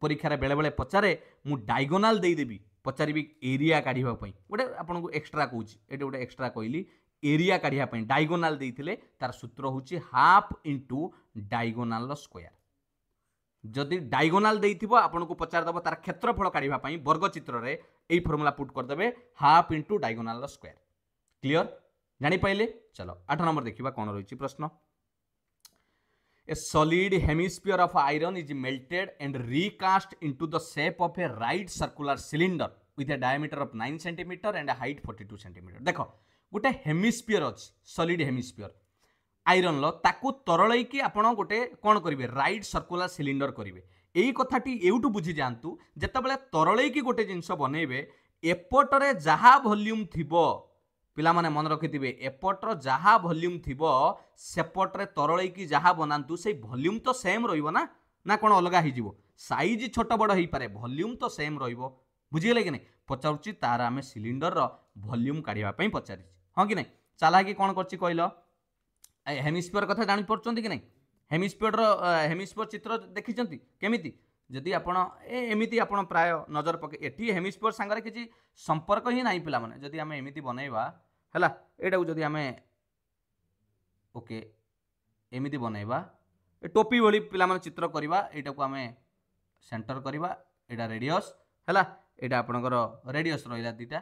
परीक्षा रे बेले बेले पचारे मु डायगोनाल देई देबी पचारिबी एरिया काढिबा पई गोटे आपन को एक्स्ट्रा कहूची एटे गोटे एक्स्ट्रा कहली एरिया काढिया पई डायगोनाल देइथिले तार सूत्र होची हाफ इनटू डायगोनाल स्क्वायर जदि डायगोनाल देइथिबो आपन को पचार दबो तार क्षेत्रफल काढिबा पई वर्ग चित्र रे एई फार्मूला पुट कर देबे half into diagonal square clear जानि पाइले चलो 8 नंबर देखिबा कोन रहिची प्रश्न A solid hemisphere of iron is melted and recast into the shape of a right circular cylinder with a diameter of 9 cm and a height 42 cm. देखो गोटे hemisphere अछि solid hemisphere iron लो ताकू तरळई की आपण गोटे कोन करिवे राइट सर्कुलर सिलिंडर करिवे एई कथाटी एउटु बुझी जानतु जेतेबेले तरळई की गोटे जिंस बनेइबे एपटरे जहा वॉल्यूम थिबो पिला माने मन रखिथिबे एपटर जहा वॉल्यूम थिबो सेपटरे तरळई की जहा बनांतु से वॉल्यूम तो सेम रहिबो ना ना कोन अलगा हि जिवो साइज छोट बड़ हेई पारे वॉल्यूम तो सेम रहिबो बुझिले कि नै पचारुची तार आमे सिलिंडर रो वॉल्यूम काढिबा पई पचारि हां कि नै चाला कि कोन करछि कहलो हेमिस्फियर कथा जानि परचंती कि नै हेमिस्फियर चित्र देखिचंती केमिति जदि आपण एमिति आपण प्राय नजर पके एटी हेमिस्फियर संगरे किछि संपर्क ही नाही पिला माने जदि आमे एमिति बनेइबा हला एटा जदि आमे ओके एमिति बनेइबा ए टोपी भली पिला माने चित्र करिबा एटा को आमे सेंटर करिबा एटा रेडियस हला एटा आपनकर रेडियस रहिला दिटा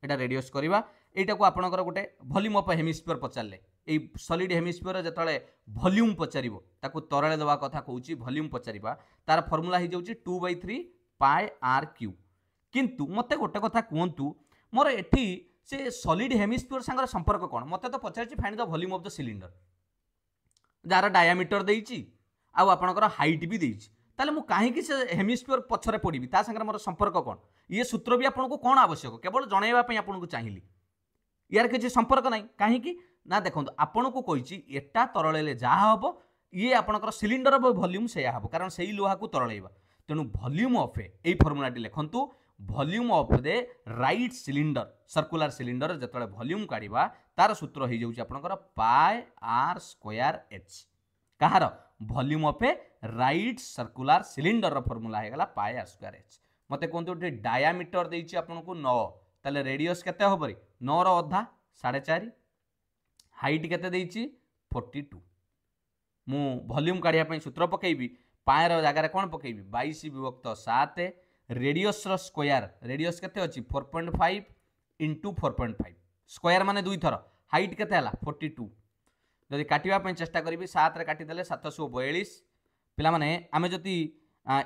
एटा रेडियस करिबा एटा को आपनकर गोटे वॉल्यूम ऑफ हेमिस्फियर पचारले ए सॉलिड हेमिस्फियर जेतले वॉल्यूम पचारिबो ताको तरळे दवा कथा कहूची वॉल्यूम पचारिबा तार फार्मूला हि जाउची 2/3 पाई आर क्यू किंतु मते गोटे कथा कहंतु मोर एठी से सॉलिड हेमिस्फियर संगर संपर्क कोन मते तो पचारची find the volume of the cylinder जार डायमीटर देइची आ आपनकर हाइट भी देइची ताले मु काहे कि से हेमिस्फियर पछरे पडिबी ता संगर मोर संपर्क कोन ये सूत्र भी आपन को कोन आवश्यक केवल जणैबा पई आपन को चाहिली यार किछि संपर्क नाही काहे कि ना देखो आपन को कहिची एटा तरळेले जा हबो ये आपनकर सिलिंडर वॉल्यूम से हबो कारण सेही लोहा को तरळेबा तेनु वॉल्यूम ऑफ ए फार्मूला टी लिखंतु volume of the right cylinder circular cylinder जतले वॉल्यूम काढिबा तार सूत्र हे जाउची आपनकर पाई आर स्क्वायर एच कहार volume of a right circular cylinder रो फार्मूला हे गला पाई आर स्क्वायर एच मते कोनतो डायमीटर देइची आपन को 9 ताले रेडियस केते होबरी 9 रो अधा 4.5 हाइट केते देइची 42 मु वॉल्यूम काढिया पई सूत्र पकेइबी पाए रो जगह रे कोन पकेइबी 22/7 रेडियस रो स्क्वायर रेडियस केते अछि 4.5 * 4.5 स्क्वायर माने दुई थर हाइट केते हला 42 जदि काटिबा पई चेष्टा करबी 7 रे काटि देले 742 पिला माने आमे जति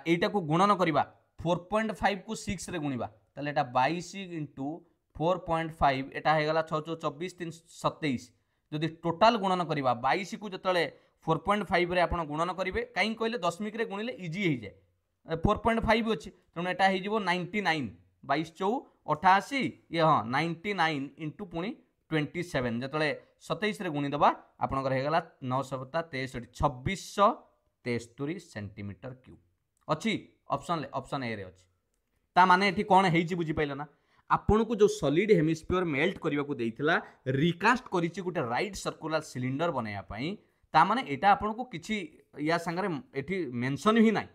एटा को गुणन करबा 4.5 को 6 रे गुणिबा तले एटा 22 * 4.5 एटा हे गला 6 24 3 27 जदि टोटाल गुणन करबा 22 को जतले 4.5 रे आपण गुणन करिवे काई कहले दशमिक रे गुणिले इजी हे जाय 4.5 अछि तने एटा हे जिवो 99 22 4 88 ये हां 99 * पुनी 27 जतले 27 रे गुणी दबा आपनकर हे गला 963 2673 सेंटीमीटर क्यूब अछि ऑप्शन ए रे अछि ता माने एठी कोन हेइ छि बुझी पाइलो ना आपन को जो सॉलिड हेमिस्फियर मेल्ट करबा को देइथिला रिकास्ट करिछि गुटे राइट सर्कुलर सिलिंडर बनाया पई ता माने एटा आपन को किछि या संगरे एठी मेंशन ही नाही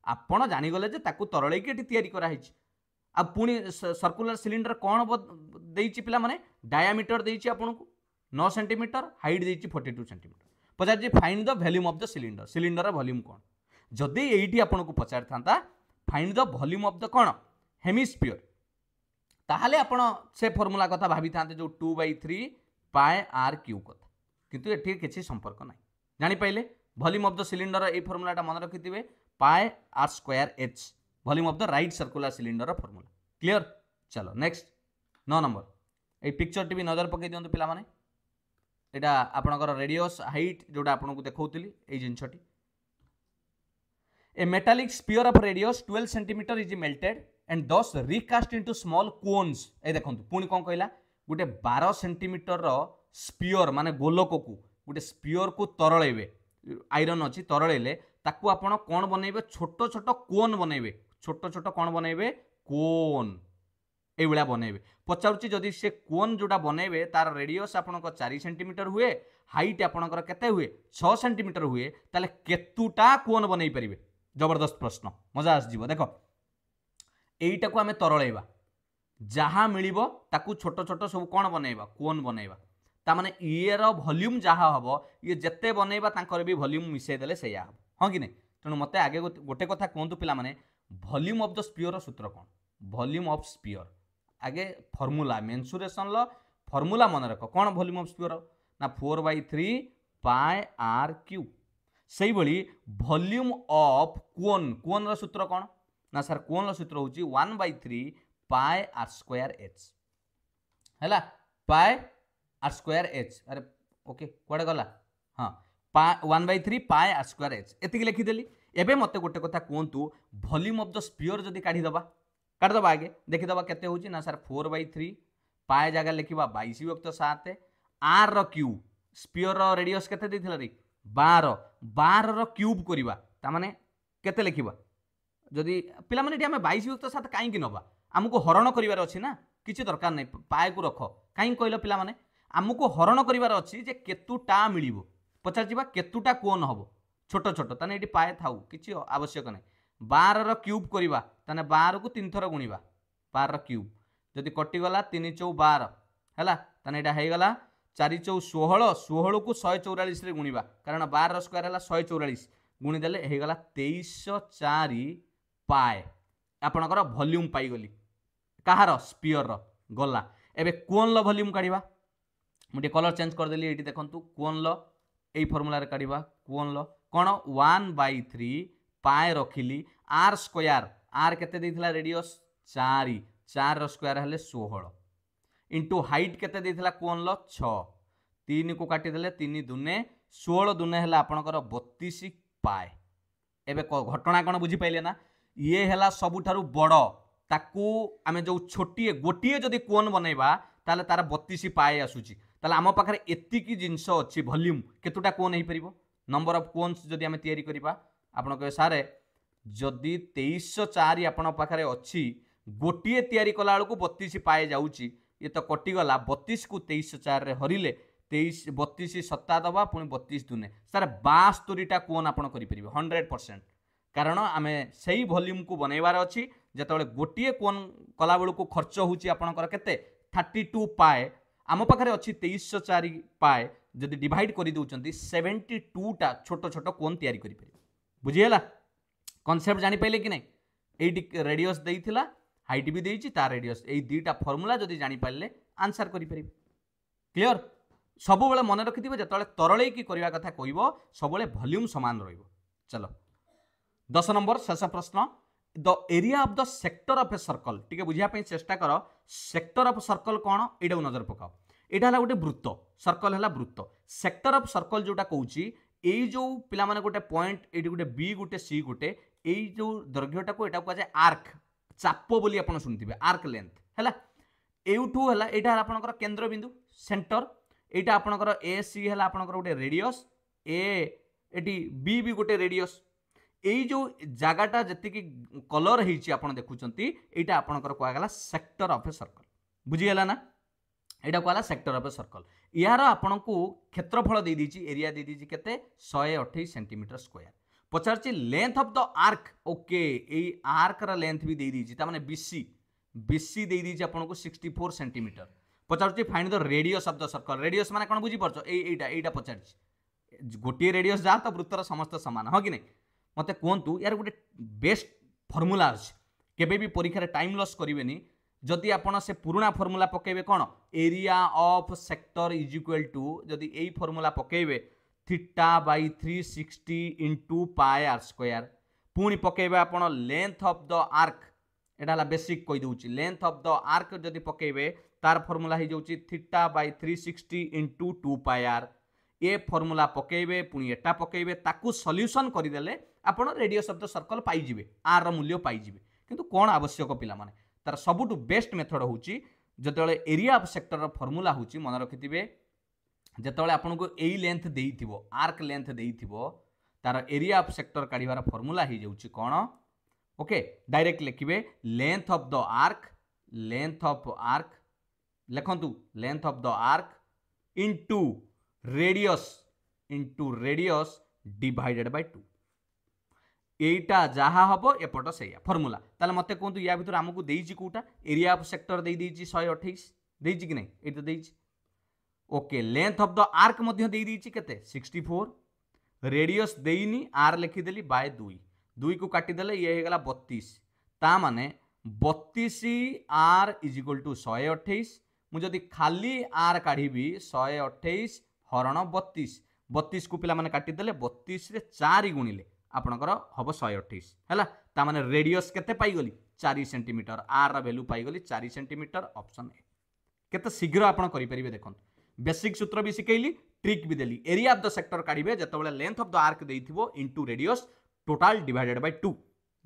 आपन जानि गले जे ताकू तरळै के एठी तयारी करा हिछि आ पुनी सर्कुलर सिलिंडर कोन देइछि पिला माने डायमीटर देइछि आपन को 9 सेंटीमीटर हाइट देइछि 42 सेंटीमीटर पचार जे find the volume of the cylinder cylinder volume कोन जदि एठी आपन को पचार थांता find the volume of the cone hemisphere ताहले आपण से फार्मूला कथा भाबी थांते जो 2/3 पाई आर क्यू कथा किंतु एठी किछि संपर्क नाही जानि पाइले वॉल्यूम ऑफ द सिलिंडर ए फॉर्मूलाटा मन रखिथिबे pi R square H volume of the right circular cylinder formula clear. चलो नेक्स्ट 9 नंबर ए पिक्चर टी भी नजर पकई दियंतु पिला माने एटा आपनकर रेडियस हाइट जोटा आपनको देखौतली ए जिंसटी ए metallic sphere of radius 12 centimetre is melted and thus recast into small cones ए देखंतु पुनी कोन कहला गोटे 12 सेंटीमीटर रो स्पीयर माने गोलक को गोटे स्पीयर को तरळेबे आयरन अछि तरळेले ताकू आपण कोन बनेबे छोट छोट कोन बनेबे छोट छोट कोन बनेबे कोन ए बेला बनेबे पचाउची जदि से कोन जोटा बनेबे तार रेडियस आपनक 4 सेंटीमीटर हुए हाइट आपनकर केते हुए 6 सेंटीमीटर हुए ताले केतुटा कोन बनै परिबे जबरदस्त प्रश्न मजा आस जीव देखो एईटा को हमें तरळेबा जहाँ मिलिबो ताकू छोट छोट सब कोन बनेबा कोन बनेबा ता माने ये रो वॉल्यूम जहाँ हबो ये जत्ते बनेबा तांकर भी वॉल्यूम मिसै देले सैया हबो हां कि नै तणु मते आगे गोटे कथा कोंतु पिला माने वॉल्यूम ऑफ द स्पीयर सूत्र कोन वॉल्यूम ऑफ स्पीयर आगे फॉर्मूला मेंसुरेशन लो फॉर्मूला मन रख कोन वॉल्यूम ऑफ स्पीयर ना 4/3 पाई आर क्यूब सेही बळी वॉल्यूम ऑफ कोन कोन रो सूत्र कोन ना सर कोन रो सूत्र होची 1/3 पाई आर स्क्वायर एच हैला पाई आर स्क्वायर एच अरे ओके कोडे गला हां 1/3 पाई आर स्क्वायर एच एतिक लिखि देली एबे मते गोटे कथा कोंतु वॉल्यूम ऑफ द स्पीयर जदी काढी दबा काढ दबा आगे देखि दबा केते होची ना सर 4/3 पाई जगह लिखिबा 22/7 आर रो क्यूब स्पीयर रो रेडियस केते देथिला रे 12 रो क्यूब करिबा ता माने केते लिखिबा जदी पिला माने हम 22/7 काई कि नबा हमको हरण करिवार अछि ना किछि दरकार नै पाए को रख काई कहलो पिला माने हमको हरण करिवार अछि जे केतुटा मिलिबो पचार जिबा केतुटा कोन हबो छोट छोट ताने एटी पाए थाउ किछि आवश्यक नै 12 रो क्यूब करिबा ताने 12 को 3 थर गुणिबा 12 रो क्यूब जदी कटि गला 3 4 12 हैला ताने एटा हे गला 4 4 16 16 को 144 रे गुणिबा कारण 12 रो स्क्वायर हला 144 गुणी देले हे गला 2304 पाए आपनकर वॉल्यूम पाई गली कहार स्पीयर रो गला एबे कोन लो वॉल्यूम काढिबा मुटे कलर चेंज कर देली एटी देखंतु कोन लो एई फार्मूला रे काढिबा कोन लो कोन 1/3 पाए रखिली आर स्क्वायर आर केते देथिला रेडियस 4 4 रो स्क्वायर हले 16 इनटू हाइट केते देथिला कोन लो 6 3 को काटी देले 3 दुने 16 दुने हला आपनकर 32 पाए एबे घटना कोन बुझी पाइले ना ये हला सबुठारु बड़ ताकू आमे जो छोटिए गोटिए जदि कोन बनेबा ताले तार 32 पाए आसुची ताले आम पाखरे एतिकी जिंस अछि वॉल्यूम केतुटा कोन हे परिबो नंबर ऑफ कोन्स जदि आमे तयारी करिबा आपण कहे सारे जदि 2304 आपण पाखरे अछि गोटिए तयारी कला बेलू 32 पाए जाउची ये तो कटि गला 32 को 2304 रे हरिले 23 32 सत्ता दबा पुणी 32 दुने सारे 72टा कोन आपण करि परिबे 100% कारण आमे सही वॉल्यूम को बनैबार अछि जेतबेले गोटिए कोन कला बेलू खर्च होची आपणकर केते 32 पाए आम पाखरे अछि 2304 पाए जदि डिवाइड करि दउचंती 72टा छोट छोट कोन तयारी करि परिबे बुझिएला कॉन्सेप्ट जानि पाइले कि नै एडी रेडियस देइथिला हाइट भी देइछि ता रेडियस एई दुईटा फार्मूला जदि जानि पाइले आंसर करि परिबे क्लियर सब बेले मन रखिथिबे जेतबेले तरळे की करिवा कथा कहिबो सब बेले वॉल्यूम समान रहइबो चलो 10 नंबर शेष प्रश्न the area of the sector of a circle टिके बुझिया पे चेष्टा कर सेक्टर ऑफ सर्कल कोन एडा नजर पकाओ एटा हला गोटे वृत्त सर्कल हला वृत्त सेक्टर ऑफ सर्कल जोटा कहउची एई जो पिला माने गोटे पॉइंट एडी गोटे बी गोटे सी गोटे एई जो दैर्घ्यटा को एटा को जाय आर्क चाप बोली आपण सुनथिबे आर्क लेंथ हला एउठू हला एटा आपनकर केंद्र बिंदु सेंटर एटा आपनकर ए सी हला आपनकर गोटे रेडियस ए एटी बी भी गोटे रेडियस एई जो जगाटा जति की कलर हेची आपण देखुचंती एटा आपनकर कोआ गला सेक्टर ऑफ ए सर्कल बुझी गेला ना एटा Cola sector of a circle यार आपन को क्षेत्रफल दे दीची एरिया दे दीची केते 128 सेंटीमीटर स्क्वायर पचारची length of the arc okay एई आर्क रा लेंथ भी दे दीची ता माने बीसी बीसी दे दीची आपन को 64 सेंटीमीटर पचारची find the radius of the circle radius माने कोन बुझी परछो एटा पचारची गोटे रेडियस जा तो वृत्तर समस्त समान हो कि नहीं मते कोंतु यार गोटे बेस्ट फार्मूला अछि केबे भी परीक्षा रे टाइम लॉस करिवेनी जदि आपण से पुराना फार्मूला पकेबे कोन area of sector is equal to जदि एई फार्मूला पकेबे theta by 360 into pi R square पुणी पकेबे आपण लेंथ ऑफ द आर्क एटा हला बेसिक कहि दउची लेंथ ऑफ द आर्क जदि पकेबे तार फार्मूला हो जाउची थीटा बाई 360 इंटू 2 पाए आर ए फार्मूला पकेबे पुणी एटा पकेबे ताकू सॉल्यूशन करदेले आपण radius of the circle pi जिवे आर रो मूल्य पाई जिवे किंतु कोन आवश्यक पिला माने तार सबुटु बेस्ट मेथड होची जतले एरिया ऑफ सेक्टर रो फार्मूला होची मन रखिथिबे जतले आपन को एई लेंथ देइथिबो आर्क लेंथ देइथिबो तार एरिया ऑफ सेक्टर काढिबार फार्मूला ही जाउची कोन ओके डायरेक्ट लिखिबे लेंथ ऑफ द आर्क लिखंतु length of the arc into radius divided by 2 एटा जहा हबो एपट सेया फार्मूला ताले मते कोंतु या भितर हमकु देइची कोटा एरिया ऑफ सेक्टर देइ देइची 128 देइची कि नै एटा देइची okay length of the arc मध्य देइ देइची केते 64 रेडियस देइनी आर लिखि देली बाय 2 को काटी देले ये हे गला 32 ता माने 32 आर इज इक्वल टू 128 मु जदी खाली आर काढीबी 128 हरण 32 को पिला माने काटी देले 32 रे 4 गुणिले आपनकर हबो 128 हैला ता माने रेडियस केते पाई गली 4 सेंटीमीटर आर रा वैल्यू पाई गली 4 सेंटीमीटर ऑप्शन ए केते शीघ्र आपण करि परिबे देखन बेसिक सूत्र भी सिकेइली ट्रिक भी देली एरिया ऑफ द सेक्टर काढिबे जतबेले लेंथ ऑफ द आर्क देइथिबो into radius total divided by 2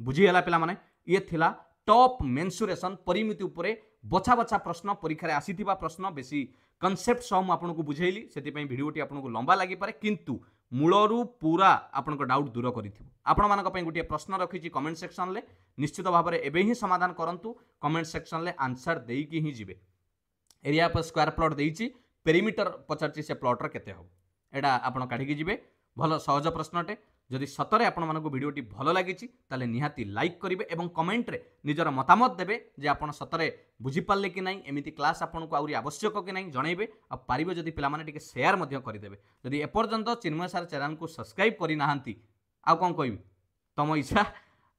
बुझी हला पिला माने ये थिला टॉप मेंसुरेशन परिमिति उपरे बछा बछा प्रश्न परीक्षा रे आसीथिबा प्रश्न बेसी कॉन्सेप्ट सह मु आपनको बुझेइली सेति पई वीडियोटी आपनको लंबा लागि पारे किंतु मूलरू पूरा आपनको डाउट दूर करिथिबो आपण मानक पई गुटिया प्रश्न रखिछि कमेंट सेक्शन ले निश्चित भाव में एबे ही समाधान करंतु कमेंट सेक्शन ले आंसर देई कि ही जिवे एरिया पर स्क्वायर प्लॉट देइछि पेरीमीटर पचारछि से प्लॉट र केते हो एडा आपण काढी कि जिवे भलो सहज प्रश्नटे जदि सतरे आपण मानको वीडियोटी भलो लागिछि ताले निहाती लाइक करिवे एवं कमेंट रे निजर मतामत देबे जे आपण सतरे बुझी पाले कि नाही एमिति क्लास आपण को आउरी आवश्यक कि नाही जणैबे आ पारिबे जदि पिला माने टिके शेयर मध्य करि देबे जदि ए पर्यंत चिन्मय सर चैनल को सब्सक्राइब करि नाहंती आ कोन कहबी तम इच्छा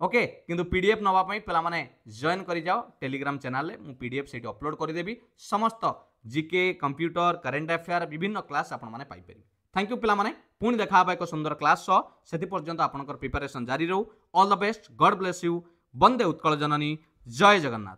ओके किंतु पीडीएफ नवा पई पिला माने जॉइन करि जाओ टेलीग्राम चैनल ले मु पीडीएफ सेठी अपलोड करि देबी समस्त जीके कंप्यूटर करेंट अफेयर विभिन्न क्लास आपण माने पाई परिबे थैंक यू पिला माने पुणी देखा एक सुंदर क्लास से पर्यंत आपनकर प्रिपरेशन जारी रहू all the best God bless you वंदे उत्कल जननी जय जगन्नाथ।